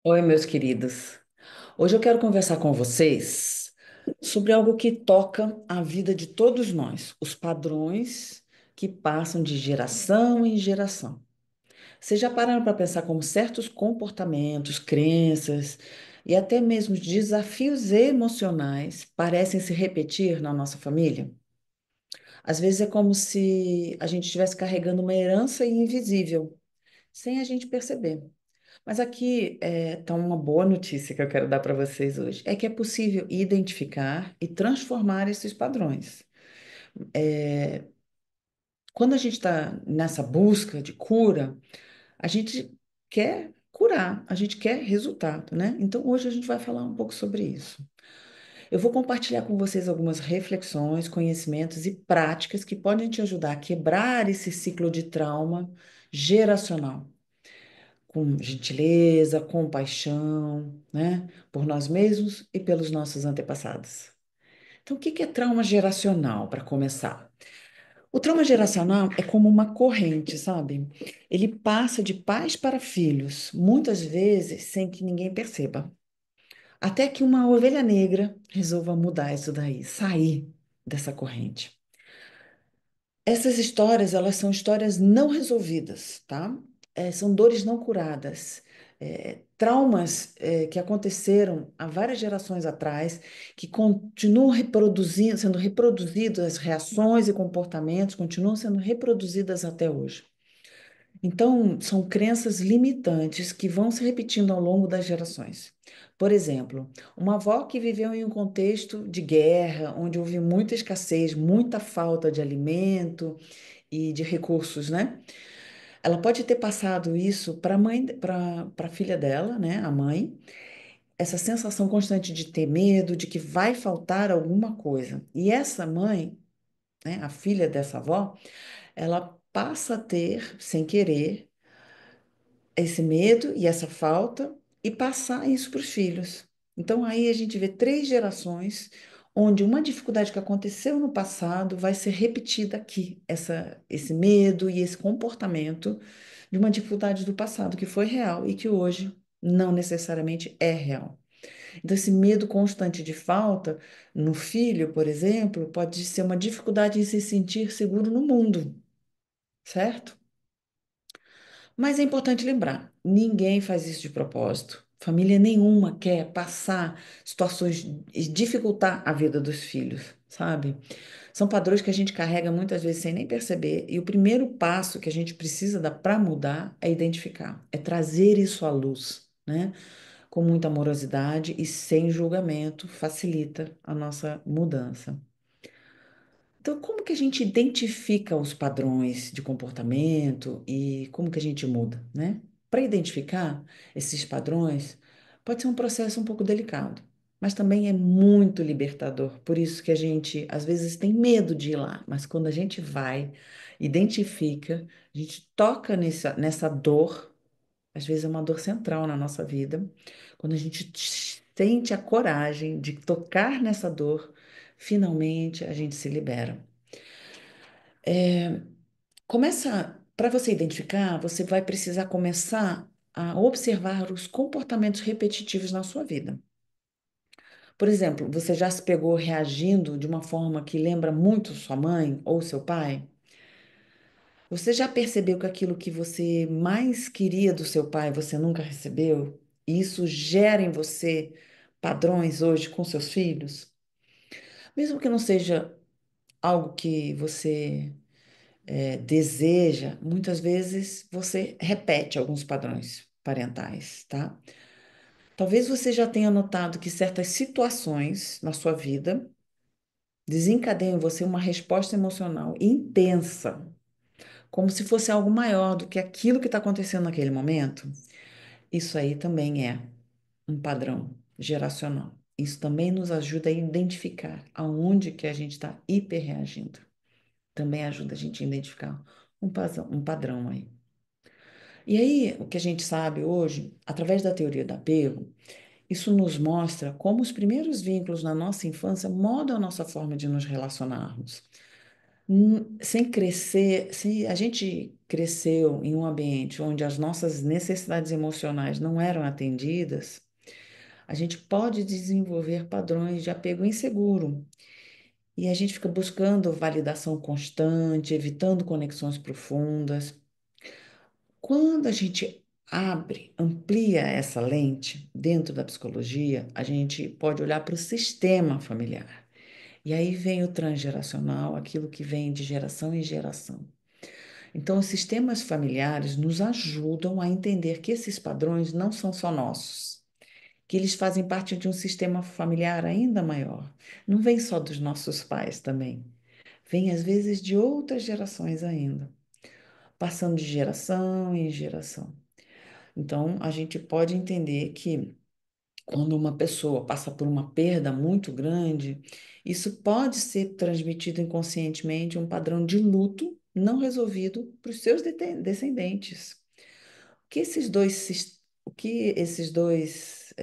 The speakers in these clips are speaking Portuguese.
Oi, meus queridos. Hoje eu quero conversar com vocês sobre algo que toca a vida de todos nós, os padrões que passam de geração em geração. Vocês já pararam para pensar como certos comportamentos, crenças e até mesmo desafios emocionais parecem se repetir na nossa família? Às vezes é como se a gente estivesse carregando uma herança invisível, sem a gente perceber. Mas aqui tá uma boa notícia que eu quero dar para vocês hoje. É que é possível identificar e transformar esses padrões. Quando a gente está nessa busca de cura, a gente quer curar, a gente quer resultado, né? Então hoje a gente vai falar um pouco sobre isso. Eu vou compartilhar com vocês algumas reflexões, conhecimentos e práticas que podem te ajudar a quebrar esse ciclo de trauma geracional, com gentileza, compaixão, né, por nós mesmos e pelos nossos antepassados. Então, o que que é trauma geracional, para começar? O trauma geracional é como uma corrente, sabe? Ele passa de pais para filhos, muitas vezes sem que ninguém perceba. Até que uma ovelha negra resolva mudar isso daí, sair dessa corrente. Essas histórias, elas são histórias não resolvidas, tá? São dores não curadas, traumas, que aconteceram há várias gerações atrás, que continuam reproduzindo, sendo reproduzidos, as reações e comportamentos continuam sendo reproduzidas até hoje. Então, são crenças limitantes que vão se repetindo ao longo das gerações. Por exemplo, uma avó que viveu em um contexto de guerra, onde houve muita escassez, muita falta de alimento e de recursos, né? Ela pode ter passado isso para a mãe, para a filha dela, né, a mãe, essa sensação constante de ter medo, de que vai faltar alguma coisa. E essa mãe, né, a filha dessa avó, ela passa a ter, sem querer, esse medo e essa falta e passar isso para os filhos. Então aí a gente vê três gerações onde uma dificuldade que aconteceu no passado vai ser repetida aqui, esse medo e esse comportamento de uma dificuldade do passado que foi real e que hoje não necessariamente é real. Então, esse medo constante de falta no filho, por exemplo, pode ser uma dificuldade em se sentir seguro no mundo, certo? Mas é importante lembrar, ninguém faz isso de propósito. Família nenhuma quer passar situações e dificultar a vida dos filhos, sabe? São padrões que a gente carrega muitas vezes sem nem perceber, e o primeiro passo que a gente precisa dar para mudar é identificar, é trazer isso à luz, né? Com muita amorosidade e sem julgamento, facilita a nossa mudança. Então, como que a gente identifica os padrões de comportamento e como que a gente muda, né? Para identificar esses padrões, pode ser um processo um pouco delicado, mas também é muito libertador. Por isso que a gente, às vezes, tem medo de ir lá, mas quando a gente vai, identifica, a gente toca nessa dor, às vezes é uma dor central na nossa vida, quando a gente sente a coragem de tocar nessa dor, finalmente a gente se libera. Começa, para você identificar, você vai precisar começar a observar os comportamentos repetitivos na sua vida. Por exemplo, você já se pegou reagindo de uma forma que lembra muito sua mãe ou seu pai? Você já percebeu que aquilo que você mais queria do seu pai você nunca recebeu? E isso gera em você padrões hoje com seus filhos? Mesmo que não seja algo que você deseja, muitas vezes você repete alguns padrões parentais, tá? Talvez você já tenha notado que certas situações na sua vida desencadeiam em você uma resposta emocional intensa, como se fosse algo maior do que aquilo que está acontecendo naquele momento. Isso aí também é um padrão geracional. Isso também nos ajuda a identificar aonde que a gente está hiperreagindo. Também ajuda a gente a identificar um padrão aí. E aí, o que a gente sabe hoje, através da teoria do apego, isso nos mostra como os primeiros vínculos na nossa infância moldam a nossa forma de nos relacionarmos. Sem crescer, se a gente cresceu em um ambiente onde as nossas necessidades emocionais não eram atendidas, a gente pode desenvolver padrões de apego inseguro. E a gente fica buscando validação constante, evitando conexões profundas. Quando a gente abre, amplia essa lente dentro da psicologia, a gente pode olhar para o sistema familiar. E aí vem o transgeracional, aquilo que vem de geração em geração. Então, os sistemas familiares nos ajudam a entender que esses padrões não são só nossos, que eles fazem parte de um sistema familiar ainda maior. Não vem só dos nossos pais também, vem às vezes de outras gerações ainda, passando de geração em geração. Então, a gente pode entender que quando uma pessoa passa por uma perda muito grande, isso pode ser transmitido inconscientemente um padrão de luto não resolvido para os seus descendentes. O que esses dois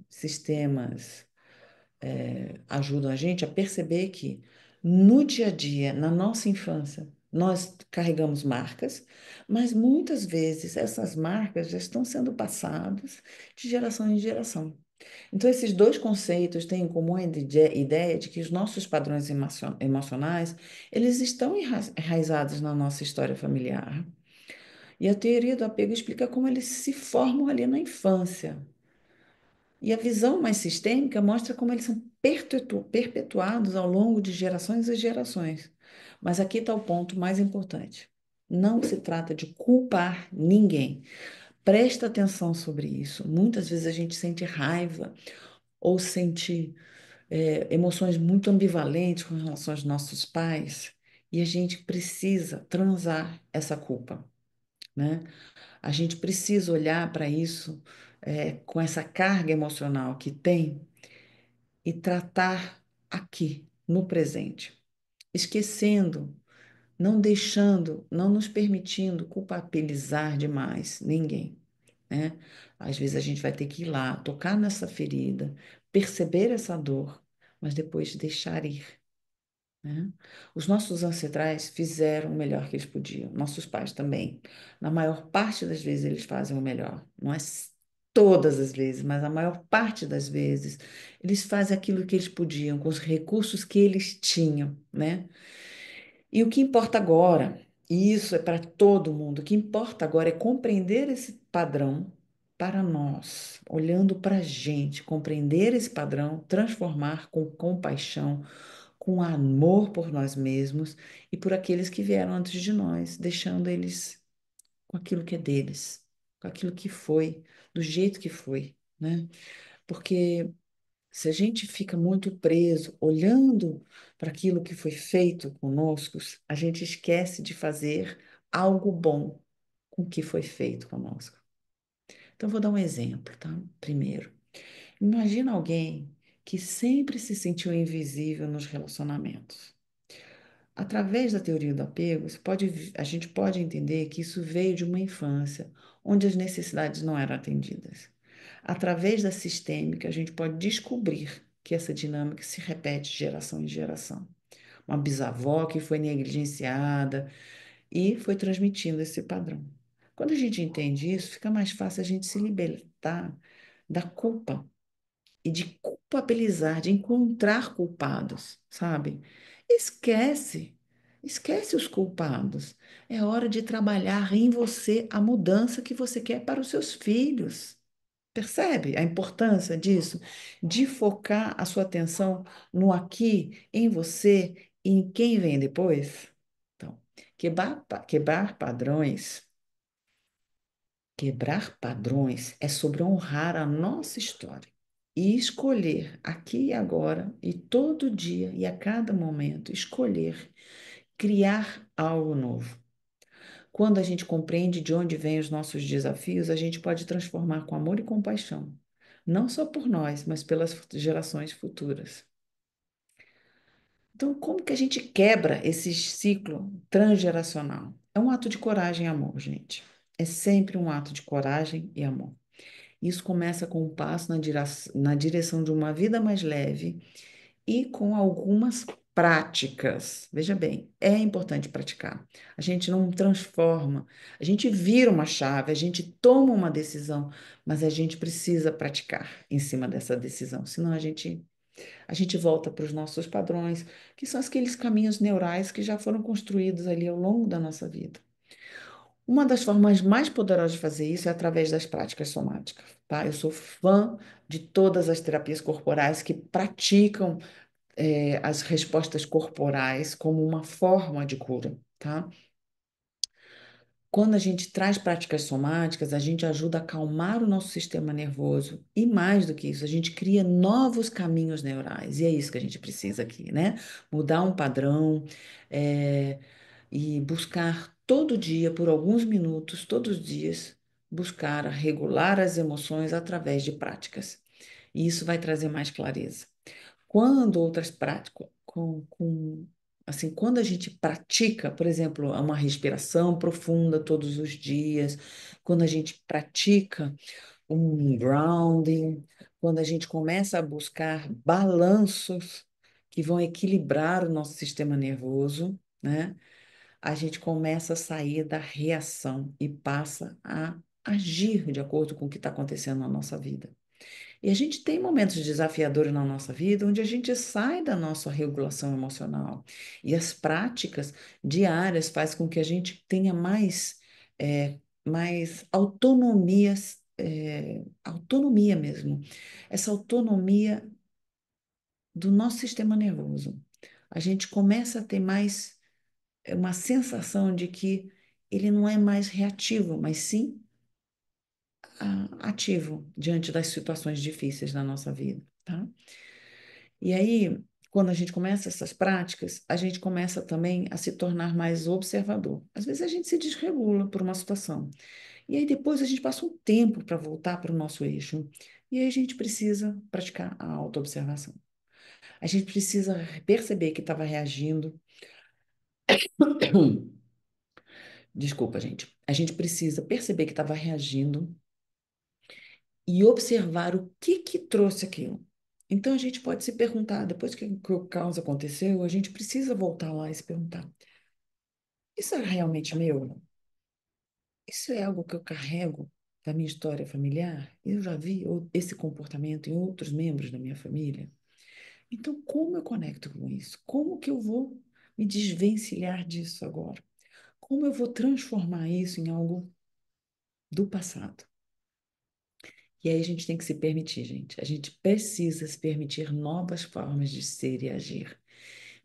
sistemas ajudam a gente a perceber que no dia a dia, na nossa infância, nós carregamos marcas, mas muitas vezes essas marcas já estão sendo passadas de geração em geração. Então, esses dois conceitos têm em comum a ideia de que os nossos padrões emocionais, eles estão enraizados na nossa história familiar. E a teoria do apego explica como eles se formam ali na infância. E a visão mais sistêmica mostra como eles são perpetuados ao longo de gerações e gerações. Mas aqui está o ponto mais importante. Não se trata de culpar ninguém. Presta atenção sobre isso. Muitas vezes a gente sente raiva ou sente emoções muito ambivalentes com relação aos nossos pais, e a gente precisa transar essa culpa, né? A gente precisa olhar para isso com essa carga emocional que tem e tratar aqui, no presente, esquecendo, não deixando, não nos permitindo culpabilizar demais ninguém, né? Às vezes a gente vai ter que ir lá, tocar nessa ferida, perceber essa dor, mas depois deixar ir, né? Os nossos ancestrais fizeram o melhor que eles podiam, nossos pais também. Na maior parte das vezes eles fazem o melhor, não é todas as vezes, mas a maior parte das vezes eles fazem aquilo que eles podiam com os recursos que eles tinham, né? E o que importa agora, e isso é para todo mundo, o que importa agora é compreender esse padrão para nós, olhando para a gente, compreender esse padrão, transformar com compaixão, com amor por nós mesmos e por aqueles que vieram antes de nós, deixando eles com aquilo que é deles, com aquilo que foi, do jeito que foi, né? Porque se a gente fica muito preso, olhando para aquilo que foi feito conosco, a gente esquece de fazer algo bom com o que foi feito conosco. Então, vou dar um exemplo, tá? Primeiro, imagina alguém que sempre se sentiu invisível nos relacionamentos. Através da teoria do apego, a gente pode entender que isso veio de uma infância onde as necessidades não eram atendidas. Através da sistêmica, a gente pode descobrir que essa dinâmica se repete de geração em geração. Uma bisavó que foi negligenciada e foi transmitindo esse padrão. Quando a gente entende isso, fica mais fácil a gente se libertar da culpa e de culpabilizar, de encontrar culpados, sabe? Esquece, esquece os culpados. É hora de trabalhar em você a mudança que você quer para os seus filhos. Percebe a importância disso? De focar a sua atenção no aqui, em você e em quem vem depois? Então, quebrar padrões. Quebrar padrões é sobre honrar a nossa história e escolher aqui e agora, e todo dia e a cada momento, escolher criar algo novo. Quando a gente compreende de onde vêm os nossos desafios, a gente pode transformar com amor e compaixão, não só por nós, mas pelas gerações futuras. Então, como que a gente quebra esse ciclo transgeracional? É um ato de coragem e amor, gente. É sempre um ato de coragem e amor. Isso começa com um passo na direção de uma vida mais leve e com algumas práticas. Veja bem, é importante praticar. A gente não transforma, a gente vira uma chave, a gente toma uma decisão, mas a gente precisa praticar em cima dessa decisão, senão a gente volta para os nossos padrões, que são aqueles caminhos neurais que já foram construídos ali ao longo da nossa vida. Uma das formas mais poderosas de fazer isso é através das práticas somáticas, tá? Eu sou fã de todas as terapias corporais que praticam as respostas corporais como uma forma de cura, tá? Quando a gente traz práticas somáticas, a gente ajuda a acalmar o nosso sistema nervoso e, mais do que isso, a gente cria novos caminhos neurais. E é isso que a gente precisa aqui, né? Mudar um padrão, é, e buscar todo dia, por alguns minutos, todos os dias, buscar regular as emoções através de práticas. E isso vai trazer mais clareza. Quando outras práticas, assim, quando a gente pratica, por exemplo, uma respiração profunda todos os dias, quando a gente pratica um grounding, quando a gente começa a buscar balanços que vão equilibrar o nosso sistema nervoso, né? A gente começa a sair da reação e passa a agir de acordo com o que está acontecendo na nossa vida. E a gente tem momentos desafiadores na nossa vida onde a gente sai da nossa regulação emocional. E as práticas diárias fazem com que a gente tenha mais autonomias, autonomia mesmo. Essa autonomia do nosso sistema nervoso. A gente começa a ter mais uma sensação de que ele não é mais reativo, mas sim ativo diante das situações difíceis da nossa vida, tá? E aí, quando a gente começa essas práticas, a gente começa também a se tornar mais observador. Às vezes a gente se desregula por uma situação. E aí depois a gente passa um tempo para voltar para o nosso eixo. E aí a gente precisa praticar a autoobservação. A gente precisa perceber que estava reagindo. Desculpa, gente. A gente precisa perceber que estava reagindo e observar o que trouxe aquilo. Então a gente pode se perguntar, depois que o caos aconteceu, a gente precisa voltar lá e se perguntar: isso é realmente meu? Isso é algo que eu carrego da minha história familiar? Eu já vi esse comportamento em outros membros da minha família? Então, como eu conecto com isso? Como que eu vou me desvencilhar disso agora? Como eu vou transformar isso em algo do passado? E aí a gente tem que se permitir, gente. A gente precisa se permitir novas formas de ser e agir.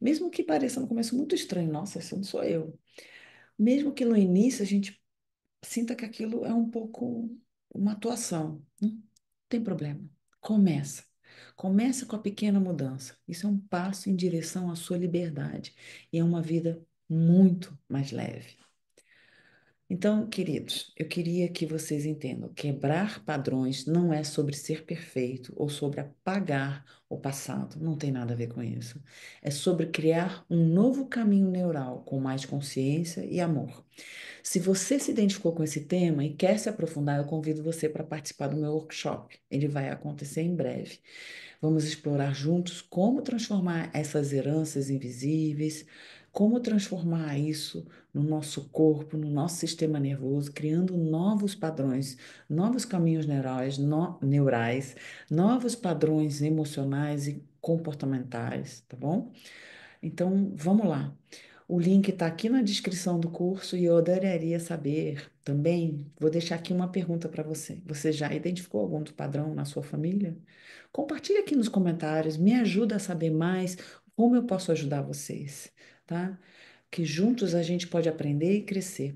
Mesmo que pareça no começo muito estranho, nossa, isso não sou eu. Mesmo que no início a gente sinta que aquilo é um pouco uma atuação. Não tem problema. Começa. Começa com a pequena mudança. Isso é um passo em direção à sua liberdade e é uma vida muito mais leve. Então, queridos, eu queria que vocês entendam: quebrar padrões não é sobre ser perfeito ou sobre apagar o passado, não tem nada a ver com isso. É sobre criar um novo caminho neural com mais consciência e amor. Se você se identificou com esse tema e quer se aprofundar, eu convido você para participar do meu workshop. Ele vai acontecer em breve. Vamos explorar juntos como transformar essas heranças invisíveis, como transformar isso no nosso corpo, no nosso sistema nervoso, criando novos padrões, novos caminhos neurais, novos padrões emocionais e comportamentais, tá bom? Então, vamos lá. O link está aqui na descrição do curso e eu adoraria saber também. Vou deixar aqui uma pergunta para você. Você já identificou algum padrão na sua família? Compartilhe aqui nos comentários, me ajuda a saber mais como eu posso ajudar vocês, tá? Que juntos a gente pode aprender e crescer.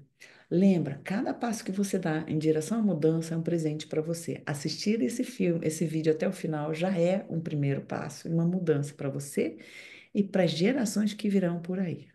Lembra, cada passo que você dá em direção à mudança é um presente para você. Assistir esse filme, esse vídeo até o final já é um primeiro passo, uma mudança para você e para as gerações que virão por aí.